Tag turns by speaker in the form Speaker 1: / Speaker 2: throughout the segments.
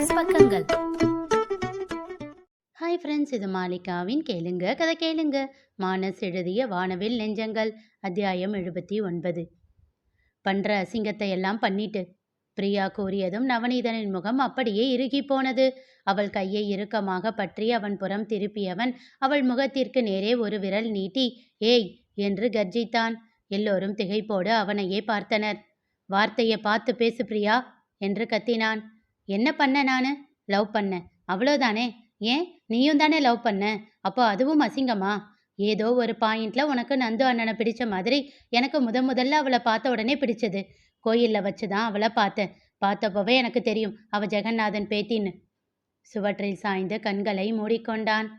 Speaker 1: மானஸ் பக்கங்கள். Hi friends, இது மாலிகாவின் கேளுங்க கதை கேளுங்க. மானஸ் எழுதிய வானவில் நெஞ்சங்கள், அத்தியாயம் 79. பண்ற அசிங்கத்தை எல்லாம் பண்ணிட்டு பிரியா கூறியதும் நவநீதனின் முகம் அப்படியே இறுகி போனது. அவள் கையை இறுக்கமாக பற்றி அவன் புறம் திருப்பியவன் அவள் முகத்திற்கு நேரே ஒரு விரல் நீட்டி ஏய் என்று கர்ஜித்தான். எல்லோரும் திகைப்போடு அவனையே பார்த்தனர். வார்த்தையை பார்த்து பேசு பிரியா என்று கத்தினான். என்ன பண்ண? நானு லவ் பண்ண, அவ்வளோதானே. ஏன், நீயும் தானே லவ் பண்ண? அப்போ அதுவும் அசிங்கமா? ஏதோ ஒரு பாயிண்ட்ல உனக்கு நந்து அண்ணனை பிடிச்ச மாதிரி எனக்கு முதல்ல அவளை பார்த்த உடனே பிடிச்சது. கோயில்ல வச்சுதான் அவளை பார்த்தேன். பார்த்தப்பவே எனக்கு தெரியும் அவ ஜெகநாதன் பேத்தின்னு. சுவற்றில் சாய்ந்து கண்களை மூடிக்கொண்டான்.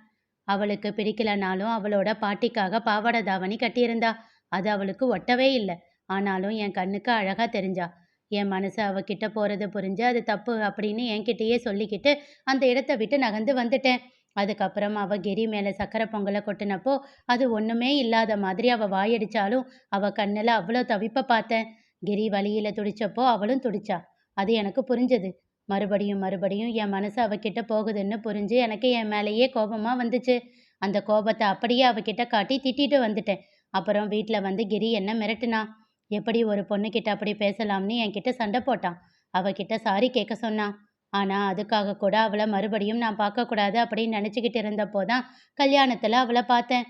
Speaker 1: அவளுக்கு பிடிக்கலனாலும் அவளோட பாட்டிக்காக பாவாடை தாவணி கட்டியிருந்தா. அது அவளுக்கு ஒட்டவே இல்லை. ஆனாலும் என் கண்ணுக்கு அழகா தெரிஞ்சா. என் மனசு அவகிட்ட போறது புரிஞ்சு அது தப்பு அப்படின்னு என்கிட்டயே சொல்லிக்கிட்டு அந்த இடத்த விட்டு நகர்ந்து வந்துட்டேன். அதுக்கப்புறம் அவ கிரி மேல சக்கரை பொங்கலை கொட்டினப்போ அது ஒண்ணுமே இல்லாத மாதிரி அவ வாயடிச்சாலும் அவ கண்ணுல அவ்வளோ தவிப்ப பார்த்தேன். கிரி வலியில துடிச்சப்போ அவளும் துடிச்சா. அது எனக்கு புரிஞ்சது. மறுபடியும் என் மனசு அவகிட்ட போகுதுன்னு புரிஞ்சு எனக்கு என் மேலேயே கோபமா வந்துச்சு. அந்த கோபத்தை அப்படியே அவகிட்ட காட்டி திட்டிட்டு வந்துட்டேன். அப்புறம் வீட்டில் வந்து கிரி என்ன மிரட்டுனா. எப்படி ஒரு பொண்ணுக்கிட்ட அப்படி பேசலாம்னு என்கிட்ட சண்டை போட்டான். அவகிட்ட சாரி கேட்க சொன்னான். ஆனா அதுக்காக கூட அவளை மறுபடியும் நான் பார்க்கக்கூடாது அப்படின்னு நினச்சிக்கிட்டு இருந்தப்போதான் கல்யாணத்துல அவளை பார்த்தேன்.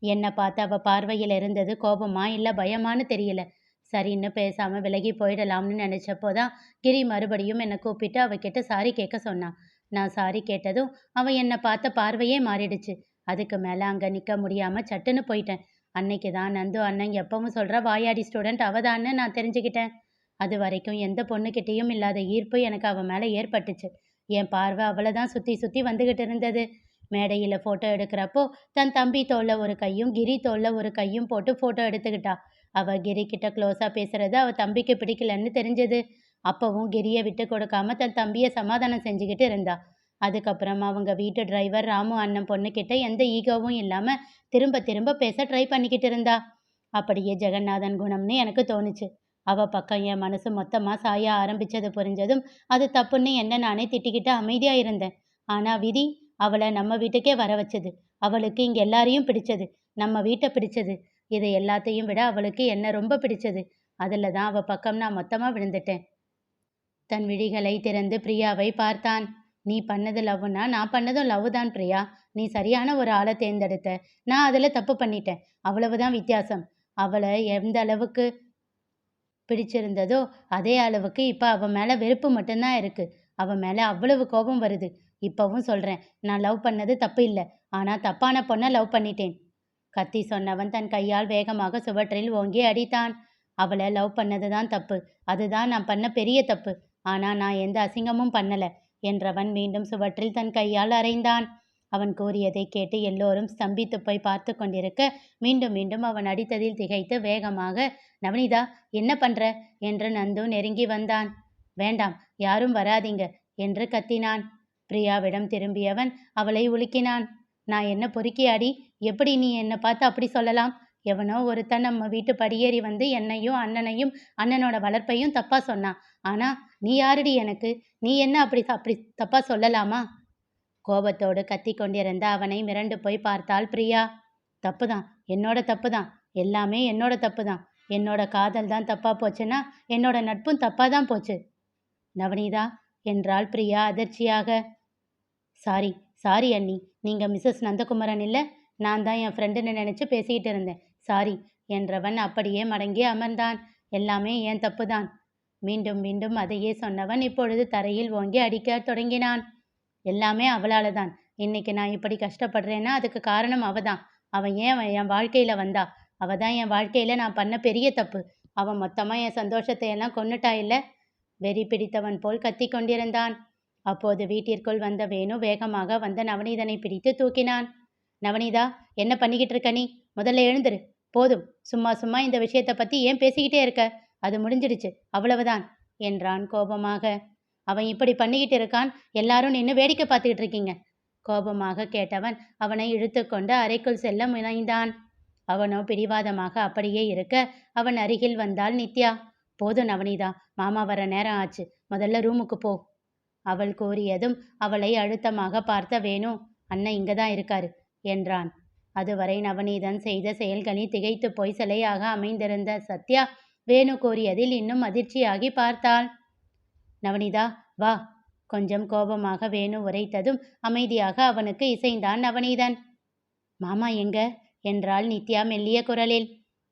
Speaker 1: என்னை பார்த்து அவ பார்வையில் இருந்தது கோபமா இல்லை பயமான்னு தெரியல. சரின்னு பேசாம விலகி போயிடலாம்னு நினைச்சப்போதான் கிரி மறுபடியும் என்னை கூப்பிட்டு அவகிட்ட சாரி கேட்க சொன்னான். நான் சாரி கேட்டதும் அவன் என்னை பார்த்த பார்வையே மாறிடுச்சு. அதுக்கு மேல அங்க நிக்க முடியாம சட்டுன்னு போயிட்டேன். அன்னைக்கு தான் நந்து அண்ணன் எப்பவும் சொல்ற வாயாடி ஸ்டூடெண்ட் அவதான்னு நான் தெரிஞ்சுக்கிட்டேன். அது வரைக்கும் எந்த பொண்ணுக்கிட்டேயும் இல்லாத ஈர்ப்பு எனக்கு அவன் மேலே ஏற்பட்டுச்சு. என் பார்வை அவளை தான் சுற்றி வந்துக்கிட்டு இருந்தது. மேடையில் ஃபோட்டோ எடுக்கிறப்போ தன் தம்பி தோளில் ஒரு கையும் கிரி தோளில் ஒரு கையும் போட்டு ஃபோட்டோ எடுத்துக்கிட்டா. அவள் கிரி கிட்ட க்ளோஸாக பேசுறது அவள் தம்பிக்கு பிடிக்கலன்னு தெரிஞ்சது. அப்பவும் கிரியை விட்டு கொடுக்காம தன் தம்பியை சமாதானம் செஞ்சுக்கிட்டு இருந்தா. அதுக்கப்புறம் அவங்க வீட்டு டிரைவர் ராமு அண்ணன் பொண்ணுக்கிட்ட எந்த ஈகோவும் இல்லாமல் திரும்ப பேச ட்ரை பண்ணிக்கிட்டு இருந்தா. அப்படியே ஜெகநாதன் குணம்னு எனக்கு தோணுச்சு. அவள் பக்கம் என் மனசு மொத்தமாக சாய ஆரம்பித்தது புரிஞ்சதும் அது தப்புன்னு என்ன நானே திட்டிக்கிட்டு அமைதியாக இருந்தேன். ஆனால் விதி அவளை நம்ம வீட்டுக்கே வர வச்சது. அவளுக்கு இங்கே எல்லாரையும் பிடிச்சது, நம்ம வீட்டை பிடிச்சது. இதை எல்லாத்தையும் விட அவளுக்கு என்ன ரொம்ப பிடிச்சது. அதில் தான் அவள் பக்கம் நான் மொத்தமாக விழுந்துட்டேன். தன் விழிகளை திறந்து பிரியாவை பார்த்தான். நீ பண்ணது லவ்னா நான் பண்ணதும் லவ் தான் பிரியா. நீ சரியான ஒரு ஆளை தேர்ந்தெடுத்த. நான் அதில் தப்பு பண்ணிட்டேன். அவ்வளவுதான் வித்தியாசம். அவளை எந்த அளவுக்கு பிடிச்சிருந்ததோ அதே அளவுக்கு இப்போ அவன் மேலே வெறுப்பு மட்டும்தான் இருக்குது. அவன் மேலே அவ்வளவு கோபம் வருது. இப்போவும் சொல்கிறேன், நான் லவ் பண்ணது தப்பு இல்லை. ஆனால் தப்பான பொண்ணை லவ் பண்ணிட்டேன். கத்தி சொன்னவன் தன் கையால் வேகமாக சுவற்றில் ஓங்கி அடித்தான். அவளை லவ் பண்ணது தான் தப்பு. அதுதான் நான் பண்ண பெரிய தப்பு. ஆனால் நான் எந்த அசிங்கமும் பண்ணலை என்றவன் மீண்டும் சுவற்றில் தன் கையால் அறைந்தான். அவன் கூறியதை கேட்டு எல்லோரும் ஸ்தம்பித்து போய் பார்த்து கொண்டிருக்க மீண்டும் அவன் அடித்ததில் திகைத்து வேகமாக நவனிதா என்ன பண்ற என்று நந்து நெருங்கி வந்தான். வேண்டாம், யாரும் வராதீங்க என்று கத்தினான். பிரியாவிடம் திரும்பியவன் அவளை உலுக்கினான். நான் என்ன பொறுக்கியாடி? எப்படி நீ என்னை பார்த்து அப்படி சொல்லலாம்? எவனோ ஒருத்தன் நம்ம வீட்டு படியேறி வந்து என்னையும் அண்ணனையும் அண்ணனோட வளர்ப்பையும் தப்பா சொன்னான். ஆனா நீ யாருடி எனக்கு? நீ என்ன அப்படி தப்பா சொல்லலாமா? கோபத்தோடு கத்தி கொண்டிருந்த அவனை மிரண்டு போய் பார்த்தாள் பிரியா. தப்புதான், என்னோட தப்பு தான். எல்லாமே என்னோட தப்பு தான். என்னோட காதல் தான் தப்பா போச்சுன்னா என்னோட நட்பும் தப்பா தான் போச்சு. நவனிதா என்றாள் பிரியா அதிர்ச்சியாக. சாரி அண்ணி, நீங்க மிஸ்ஸஸ் நந்தகுமரன் இல்லை. நான் தான் என் ஃப்ரெண்டுன்னு நினைச்சு பேசிக்கிட்டு இருந்தேன். சாரி என்றவன் அப்படியே மடங்கி அமர்ந்தான். எல்லாமே என் தப்பு தான். மீண்டும் அதையே சொன்னவன் இப்பொழுது தரையில் ஓங்கி அடிக்க தொடங்கினான். எல்லாமே அவளால தான். இன்னைக்கு நான் இப்படி கஷ்டப்படுறேன்னா அதுக்கு காரணம் அவதான். அவன் ஏன் என் வாழ்க்கையில வந்தா? அவ தான் என் வாழ்க்கையில நான் பண்ண பெரிய தப்பு. அவன் மொத்தமா என் சந்தோஷத்தை எல்லாம் கொன்னுட்டா இல்ல? வெறி பிடித்தவன் போல் கத்தி கொண்டிருந்தான். அப்போது வீட்டிற்குள் வந்த வேணு வேகமாக வந்த நவநீதனை பிடித்து தூக்கினான். நவநீதா, என்ன பண்ணிக்கிட்டு இருக்க நீ? முதல்ல எழுந்துரு. போதும், சும்மா இந்த விஷயத்தை பத்தி ஏன் பேசிக்கிட்டே இருக்க? அது முடிஞ்சிடுச்சு, அவ்வளவுதான் என்றான் கோபமாக. அவன் இப்படி பண்ணிக்கிட்டு இருக்கான், எல்லாரும் நின்று வேடிக்கை பார்த்துக்கிட்டு இருக்கீங்க. கோபமாக கேட்டவன் அவனை இழுத்து கொண்டு அறைக்குள் செல்ல முனைந்தான். அவனோ பிடிவாதமாக அப்படியே இருக்க அவன் அருகில் வந்தாள் நித்யா. போதும் நவனிதா, மாமா வர நேரம் ஆச்சு, முதல்ல ரூமுக்கு போ. அவள் கூறியதும் அவளை அழுத்தமாக பார்த்த வேணு, அண்ணன் இங்கதான் இருக்காரு என்றான். அதுவரை நவநீதன் செய்த செயல்களில் திகைத்து போய் சிலையாக அமைந்திருந்த சத்யா வேணு கூறியதில் இன்னும் அதிர்ச்சியாகி பார்த்தாள். நவனிதா வா. கொஞ்சம் கோபமாக வேணு உரைத்ததும் அமைதியாக அவனுக்கு இசைந்தான் நவநீதன். மாமா எங்க என்றாள் நித்யா மெல்லிய குரலில்.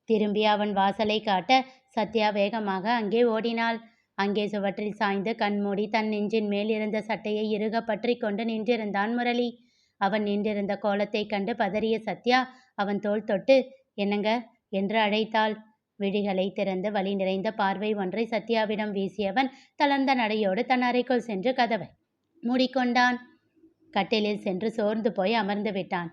Speaker 1: திரும்பி அவன் வாசலை காட்ட சத்யா வேகமாக அங்கே ஓடினாள். அங்கே சுவற்றில் சாய்ந்து கண்மூடி தன் நெஞ்சின் மேல் இருந்த சட்டையை இறுக பற்றி கொண்டு நின்றிருந்தான் முரளி. அவன் நின்றிருந்த கோலத்தை கண்டு பதறிய சத்யா அவன் தோள் தொட்டு என்னங்க என்று அழைத்தாள். விழிகளை திறந்து வலி நிறைந்த பார்வை ஒன்றை சத்யாவிடம் வீசியவன் தளர்ந்த நடையோடு தன் அறைக்குள் சென்று கதவை மூடிக்கொண்டான். கட்டிலில் சென்று சோர்ந்து போய் அமர்ந்து விட்டான்.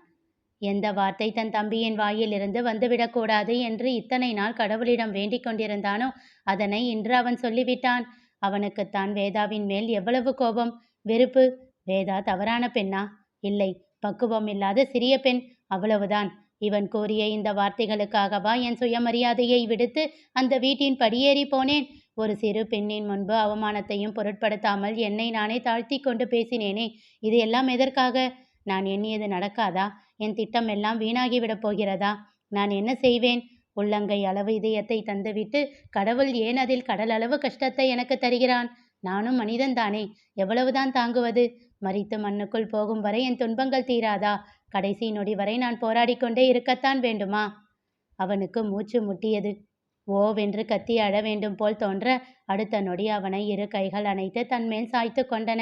Speaker 1: எந்த வார்த்தை தன் தம்பியின் வாயிலிருந்து வந்துவிடக்கூடாது என்று இத்தனை நாள் கடவுளிடம் வேண்டிக் கொண்டிருந்தானோ அதனை இன்று அவன் சொல்லிவிட்டான். அவனுக்குத்தான் வேதாவின் மேல் எவ்வளவு கோபம், வெறுப்பு. வேதா தவறான பெண்ணா? இல்லை, பக்குவம் இல்லாத சிறிய பெண், அவ்வளவுதான். இவன் கூறிய இந்த வார்த்தைகளுக்காகவா என் சுயமரியாதையை விடுத்து அந்த வீட்டின் படியேறி போனேன்? ஒரு சிறு பெண்ணின் முன்பு அவமானத்தையும் பொருட்படுத்தாமல் என்னை நானே தாழ்த்தி கொண்டு பேசினேனே, இது எல்லாம் எதற்காக? நான் எண்ணியது நடக்காதா? என் திட்டம் எல்லாம் வீணாகிவிடப் போகிறதா? நான் என்ன செய்வேன்? உள்ளங்கை அளவு இதயத்தை தந்துவிட்டு கடவுள் ஏன் அதில் கடல் அளவு கஷ்டத்தை எனக்கு தருகிறான்? நானும் மனிதன்தானே, எவ்வளவுதான் தாங்குவது? மரித்து மண்ணுக்குள் போகும் வரை என் துன்பங்கள் தீராதா? கடைசி நொடி வரை நான் போராடி கொண்டே இருக்கத்தான் வேண்டுமா? அவனுக்கு மூச்சு முட்டியது. ஓவென்று கத்தி அழ வேண்டும் போல் தோன்ற அடுத்த நொடி அவனை இரு கைகள் அணைத்து தன்மேல் சாய்த்து கொண்டன.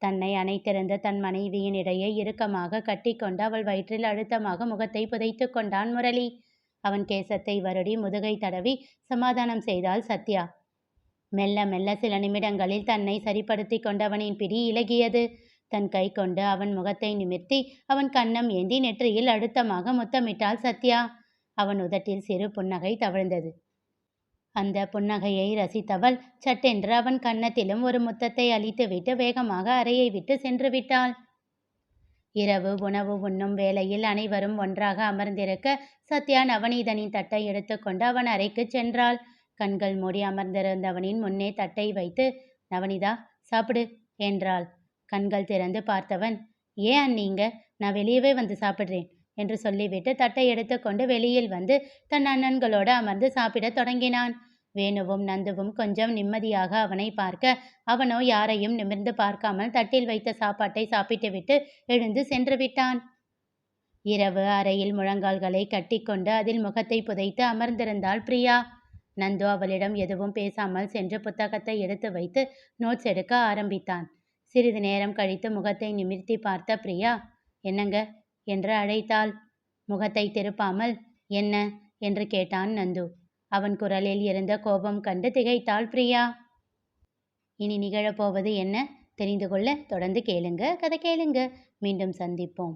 Speaker 1: தன்னை அணைத்திருந்த தன் மனைவியின் இடையை இறுக்கமாக கட்டி கொண்டு அவள் வயிற்றில் அழுத்தமாக முகத்தை புதைத்து கொண்டான் முரளி. அவன் கேசத்தை வருடி முதுகை தடவி சமாதானம் செய்தாள் சத்யா. மெல்ல மெல்ல சில நிமிடங்களில் தன்னை சரிப்படுத்தி கொண்டவனின் பிடி இலகியது. தன் கை கொண்டு அவன் முகத்தை நிமிர்த்தி அவன் கன்னம் ஏந்தி நெற்றியில் அழுத்தமாக முத்தமிட்டாள் சத்யா. அவன் உதட்டில் சிறு புன்னகை தவழ்ந்தது. அந்த புன்னகையை ரசித்தவள் சட்டென்று அவன் கன்னத்திலும் ஒரு முத்தத்தை அளித்துவிட்டு வேகமாக அறையை விட்டு சென்று விட்டாள். இரவு உணவு உண்ணும் வேளையில் அனைவரும் ஒன்றாக அமர்ந்திருக்க சத்யா நவநீதனின் தட்டை எடுத்துக்கொண்டு அவன் அறைக்கு சென்றாள். கண்கள் மூடி அமர்ந்திருந்தவனின் முன்னே தட்டை வைத்து நவனிதா சாப்பிடு என்றாள். கண்கள் திறந்து பார்த்தவன் ஏன் அண்ணீங்க, நான் வெளியவே வந்து சாப்பிட்றேன் என்று சொல்லிவிட்டு தட்டை எடுத்துக்கொண்டு வெளியில் வந்து தன் அண்ணன்களோடு அமர்ந்து சாப்பிடத் தொடங்கினான். வேணுவும் நந்துவும் கொஞ்சம் நிம்மதியாக அவனை பார்க்க அவனோ யாரையும் நிமிர்ந்து பார்க்காமல் தட்டில் வைத்த சாப்பாட்டை சாப்பிட்டுவிட்டு எழுந்து சென்று விட்டான். இரவு அறையில் முழங்கால்களை கட்டிக்கொண்டு அதில் முகத்தை புதைத்து அமர்ந்திருந்தாள் பிரியா. நந்து அவளிடம் எதுவும் பேசாமல் சென்று புத்தகத்தை எடுத்து வைத்து நோட்ஸ் எடுக்க ஆரம்பித்தான். சிறிது நேரம் கழித்து முகத்தை நிமிர்த்தி பார்த்த பிரியா என்னங்க என்று அழைத்தாள். முகத்தை திருப்பாமல் என்ன என்று கேட்டான் நந்து. அவன் குரலில் இருந்த கோபம் கண்டு திகைத்தாள் பிரியா. இனி நிகழப்போவது என்ன தெரிந்து கொள்ள தொடர்ந்து கேளுங்க. கதை கேளுங்க. மீண்டும் சந்திப்போம்.